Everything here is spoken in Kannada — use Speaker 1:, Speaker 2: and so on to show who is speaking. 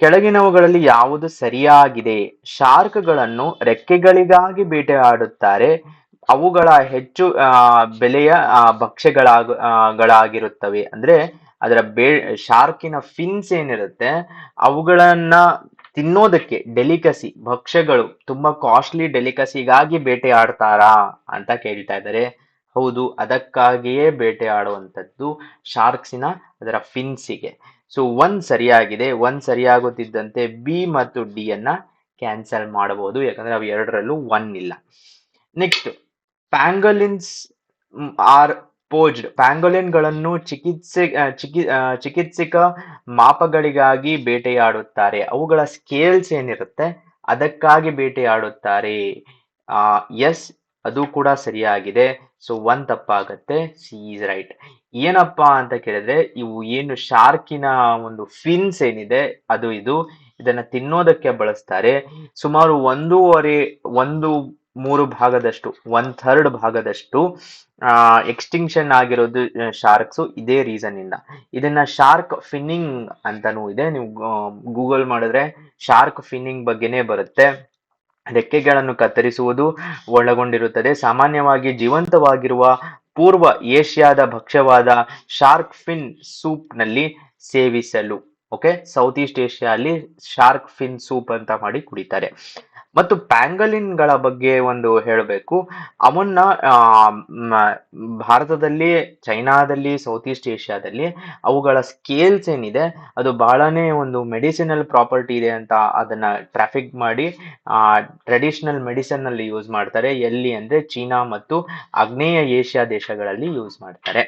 Speaker 1: ಕೆಳಗಿನವುಗಳಲ್ಲಿ ಯಾವುದು ಸರಿಯಾಗಿದೆ? ಶಾರ್ಕ್ಗಳನ್ನು ರೆಕ್ಕೆಗಳಿಗಾಗಿ ಬೇಟೆಯಾಡುತ್ತಾರೆ. ಅವುಗಳ ಹೆಚ್ಚು ಬೆಲೆಯ ಭಕ್ಷ್ಯಗಳಾಗಿರುತ್ತವೆ. ಅಂದ್ರೆ ಅದರ ಶಾರ್ಕಿನ ಫಿನ್ಸ್ ಏನಿರುತ್ತೆ ಅವುಗಳನ್ನ ತಿನ್ನೋದಕ್ಕೆ ಡೆಲಿಕಸಿ ಭಕ್ಷ್ಯಗಳು ತುಂಬಾ ಕಾಸ್ಟ್ಲಿ ಡೆಲಿಕಸಿಗಾಗಿ ಬೇಟೆಯಾಡ್ತಾರಾ ಅಂತ ಕೇಳ್ತಾ ಇದ್ದಾರೆ. ಹೌದು, ಅದಕ್ಕಾಗಿಯೇ ಬೇಟೆಯಾಡುವಂಥದ್ದು ಶಾರ್ಕ್ಸಿನ ಅದರ ಫಿನ್ಸಿಗೆ. ಸೊ ಒಂದ್ ಸರಿಯಾಗಿದೆ. ಒಂದ್ ಸರಿಯಾಗುತ್ತಿದ್ದಂತೆ ಬಿ ಮತ್ತು ಡಿ ಅನ್ನ ಕ್ಯಾನ್ಸಲ್ ಮಾಡಬಹುದು, ಯಾಕಂದ್ರೆ ಅವು ಎರಡರಲ್ಲೂ ಒನ್ ಇಲ್ಲ. Next, pangolins are poached. ಪ್ಯಾಂಗೋಲಿನ್ಗಳನ್ನು ಚಿಕಿತ್ಸಿಕ ಮಾಪಗಳಿಗಾಗಿ ಬೇಟೆಯಾಡುತ್ತಾರೆ. ಅವುಗಳ ಸ್ಕೇಲ್ಸ್ ಏನಿರುತ್ತೆ ಅದಕ್ಕಾಗಿ ಬೇಟೆಯಾಡುತ್ತಾರೆ. ಎಸ್, ಅದು ಕೂಡ ಸರಿಯಾಗಿದೆ. ಸೊ ಒಂದ್ ತಪ್ಪಾಗತ್ತೆ. C is right. ಏನಪ್ಪಾ ಅಂತ ಕೇಳಿದ್ರೆ, ಇವು ಏನು ಶಾರ್ಕಿನ ಒಂದು ಫಿನ್ಸ್ ಏನಿದೆ ಇದನ್ನ ತಿನ್ನೋದಕ್ಕೆ ಬಳಸ್ತಾರೆ. ಸುಮಾರು ಒಂದು ಮೂರು ಭಾಗದಷ್ಟು, 1/3 ಭಾಗದಷ್ಟು ಎಕ್ಸ್ಟಿಂಕ್ಷನ್ ಆಗಿರೋದು ಶಾರ್ಕ್ಸ್ ಇದೇ ರೀಸನ್ ಇಂದ. ಇದನ್ನ ಶಾರ್ಕ್ ಫಿನ್ನಿಂಗ್ ಅಂತಾನೂ ಇದೆ. ನೀವು ಗೂಗಲ್ ಮಾಡಿದ್ರೆ ಶಾರ್ಕ್ ಫಿನ್ನಿಂಗ್ ಬಗ್ಗೆನೇ ಬರುತ್ತೆ. ರೆಕ್ಕೆಗಳನ್ನು ಕತ್ತರಿಸುವುದು ಒಳಗೊಂಡಿರುತ್ತದೆ. ಸಾಮಾನ್ಯವಾಗಿ ಜೀವಂತವಾಗಿರುವ ಪೂರ್ವ ಏಷ್ಯಾದ ಭಕ್ಷ್ಯವಾದ ಶಾರ್ಕ್ ಫಿನ್ ಸೂಪ್ ನಲ್ಲಿ ಸೇವಿಸಲು. ಓಕೆ, ಸೌತ್ ಈಸ್ಟ್ ಏಷ್ಯಾ ಅಲ್ಲಿ ಶಾರ್ಕ್ ಫಿನ್ ಸೂಪ್ ಅಂತ ಮಾಡಿ ಕುಡಿತಾರೆ. ಮತ್ತು ಪ್ಯಾಂಗಲಿನ್ಗಳ ಬಗ್ಗೆ ಒಂದು ಹೇಳಬೇಕು. ಅವನ್ನ ಭಾರತದಲ್ಲಿ, ಚೈನಾದಲ್ಲಿ, ಸೌತ್ ಈಸ್ಟ್ ಏಷ್ಯಾದಲ್ಲಿ ಅವುಗಳ ಸ್ಕೇಲ್ಸ್ ಏನಿದೆ ಅದು ಬಹಳನೇ ಒಂದು ಮೆಡಿಸಿನಲ್ ಪ್ರಾಪರ್ಟಿ ಇದೆ ಅಂತ ಅದನ್ನ ಟ್ರಾಫಿಕ್ ಮಾಡಿ ಟ್ರೆಡಿಷನಲ್ ಮೆಡಿಸಿನ್ ಅಲ್ಲಿ ಯೂಸ್ ಮಾಡ್ತಾರೆ. ಎಲ್ಲಿ ಅಂದ್ರೆ ಚೀನಾ ಮತ್ತು ಆಗ್ನೇಯ ಏಷ್ಯಾ ದೇಶಗಳಲ್ಲಿ ಯೂಸ್ ಮಾಡ್ತಾರೆ.